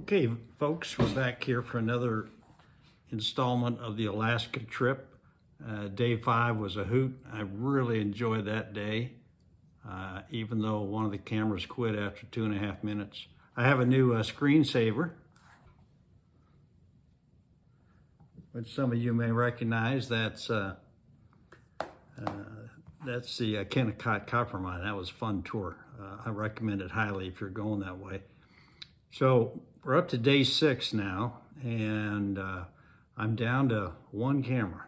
Okay, folks, we're back here for another installment of the Alaska trip. Day 5 was a hoot. I really enjoyed that day, even though one of the cameras quit after 2.5 minutes. I have a new screensaver, which some of you may recognize. That's the Kennecott Copper Mine. That was a fun tour. I recommend it highly if you're going that way. So we're up to day 6 now, and I'm down to 1 camera.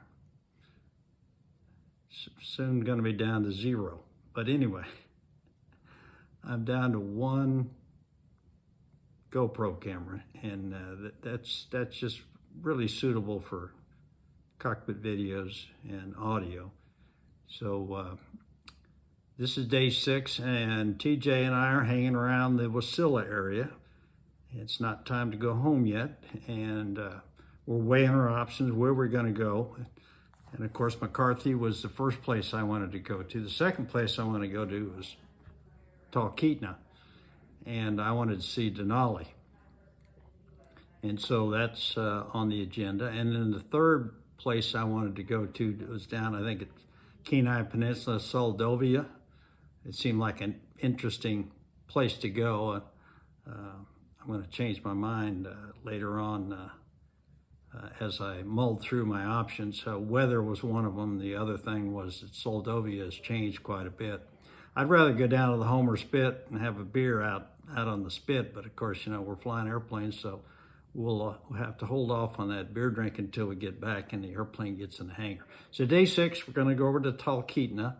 Soon going to be down to 0. But anyway, I'm down to 1 GoPro camera, and that's just really suitable for cockpit videos and audio. So this is day 6, and TJ and I are hanging around the Wasilla area. It's not time to go home yet, and we're weighing our options where we're going to go. And of course, McCarthy was the first place I wanted to go to. The second place I wanted to go to was Talkeetna, and I wanted to see Denali. And so that's on the agenda. And then the third place I wanted to go to was down, I think, at Kenai Peninsula, Soldovia. It seemed like an interesting place to go. I'm going to change my mind later on as I mulled through my options. Weather was one of them. The other thing was that Soldovia has changed quite a bit. I'd rather go down to the Homer Spit and have a beer out on the spit, but of course, you know, we're flying airplanes, so we'll have to hold off on that beer drink until we get back and the airplane gets in the hangar. So day 6, we're going to go over to Talkeetna.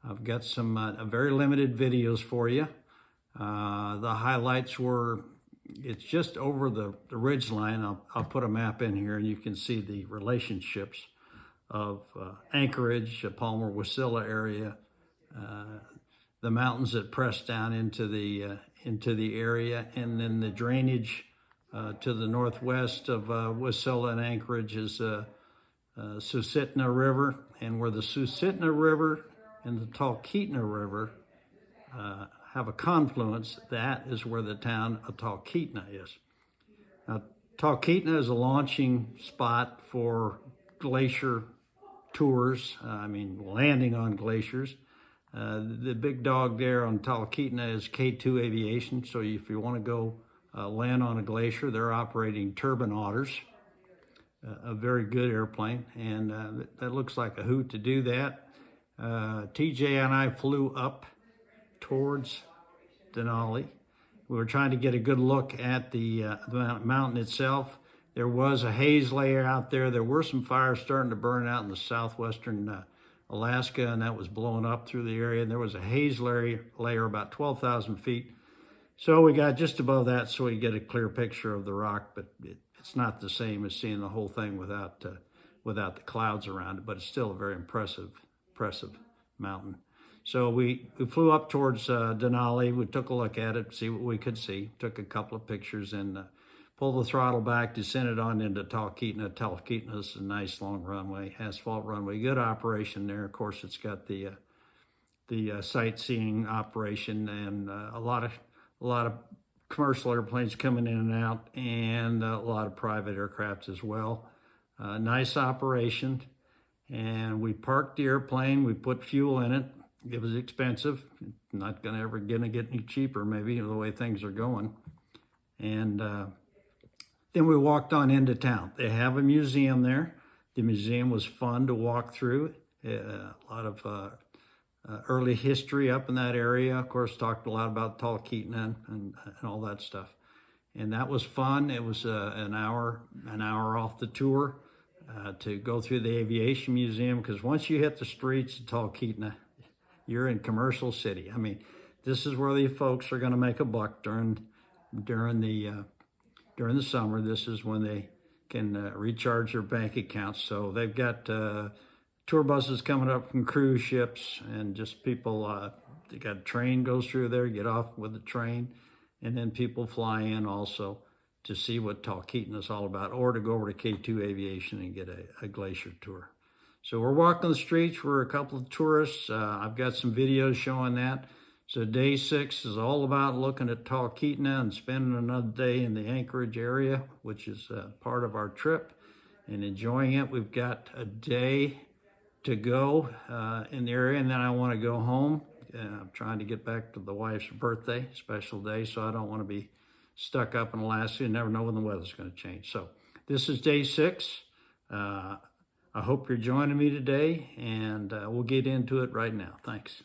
I've got some very limited videos for you. The highlights were, it's just over the ridge line. I'll put a map in here and you can see the relationships of Anchorage, Palmer, Wasilla area, the mountains that press down into the area, and then the drainage to the northwest of Wasilla and Anchorage is Susitna River, and where the Susitna River and the Talkeetna River have a confluence, that is where the town of Talkeetna is. Now, Talkeetna is a launching spot for glacier tours, landing on glaciers. The big dog there on Talkeetna is K2 Aviation, so if you want to go land on a glacier, they're operating Turbine Otters, a very good airplane, and that looks like a hoot to do that. TJ and I flew up towards Denali. We were trying to get a good look at the mountain itself. There was a haze layer out there. There were some fires starting to burn out in the southwestern Alaska, and that was blowing up through the area. And there was a haze layer about 12,000 feet. So we got just above that so we get a clear picture of the rock, but it's not the same as seeing the whole thing without the clouds around it, but it's still a very impressive mountain. So we flew up towards Denali. We took a look at it, see what we could see, took a couple of pictures, and pulled the throttle back, descended on into Talkeetna. Talkeetna is a nice long runway, asphalt runway, good operation there. Of course, it's got the sightseeing operation and a lot of commercial airplanes coming in and out, and a lot of private aircraft as well. Nice operation, and we parked the airplane. We put fuel in it. It was expensive. Not gonna get any cheaper, maybe, the way things are going. And then we walked on into town. They have a museum there. The museum was fun to walk through. A lot of early history up in that area. Of course, talked a lot about Talkeetna and all that stuff. And that was fun. It was an hour off the tour to go through the aviation museum, because once you hit the streets of Talkeetna, you're in commercial city. I mean, this is where the folks are going to make a buck during the summer. This is when they can recharge their bank accounts. So they've got tour buses coming up from cruise ships, and just people, they got a train goes through there, get off with the train, and then people fly in also to see what Talkeetna is all about, or to go over to K2 Aviation and get a glacier tour. So we're walking the streets. We're a couple of tourists. I've got some videos showing that. So day 6 is all about looking at Talkeetna and spending another day in the Anchorage area, which is part of our trip, and enjoying it. We've got a day to go in the area, and then I want to go home. I'm trying to get back to the wife's birthday, special day, so I don't want to be stuck up in Alaska. You never know when the weather's going to change. So this is day 6. I hope you're joining me today, and we'll get into it right now. Thanks.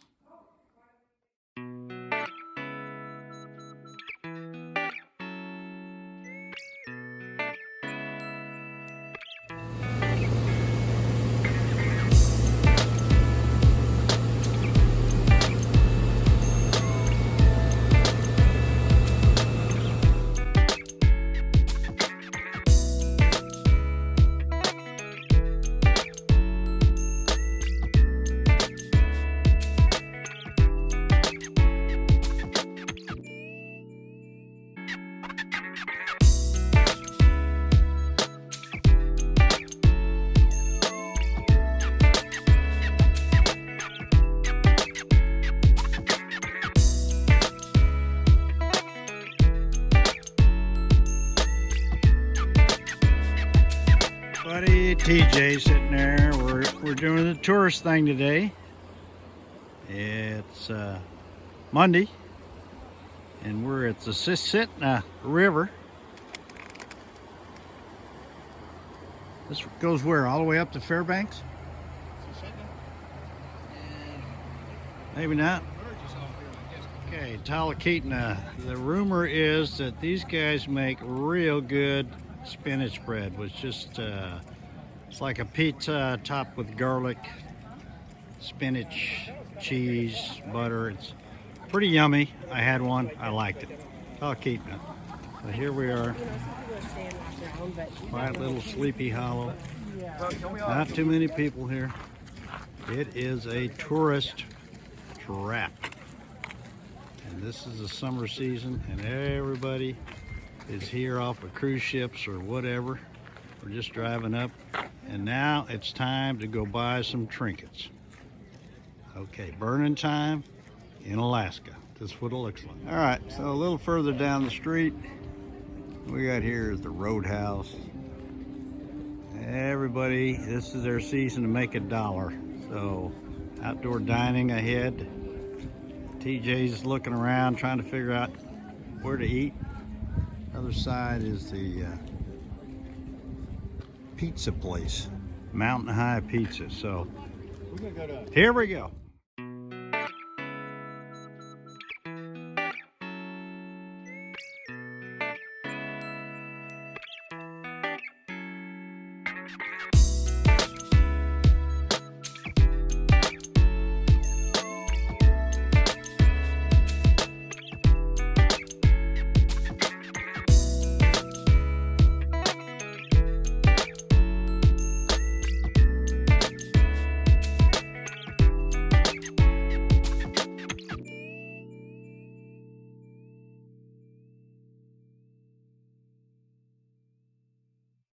Buddy TJ sitting there. We're doing the tourist thing today. It's Monday, and we're at the Talkeetna River. This goes where? All the way up to Fairbanks? Maybe not. Okay, Talkeetna. The rumor is that these guys make real good spinach bread, which just it's like a pizza topped with garlic, spinach, cheese, butter. It's pretty yummy. I had one. I liked it. Talkeetna. So here we are. Quiet little Sleepy Hollow. Not too many people here. It is a tourist trap. And this is the summer season, and everybody is here off of cruise ships or whatever. We're just driving up, and now it's time to go buy some trinkets. Okay, burning time in Alaska. This is what it looks like. All right, so a little further down the street, we got here is the Roadhouse. Everybody, this is their season to make $1. So outdoor dining ahead. TJ's looking around trying to figure out where to eat. Other side is the pizza place, Mountain High Pizza. So here we go.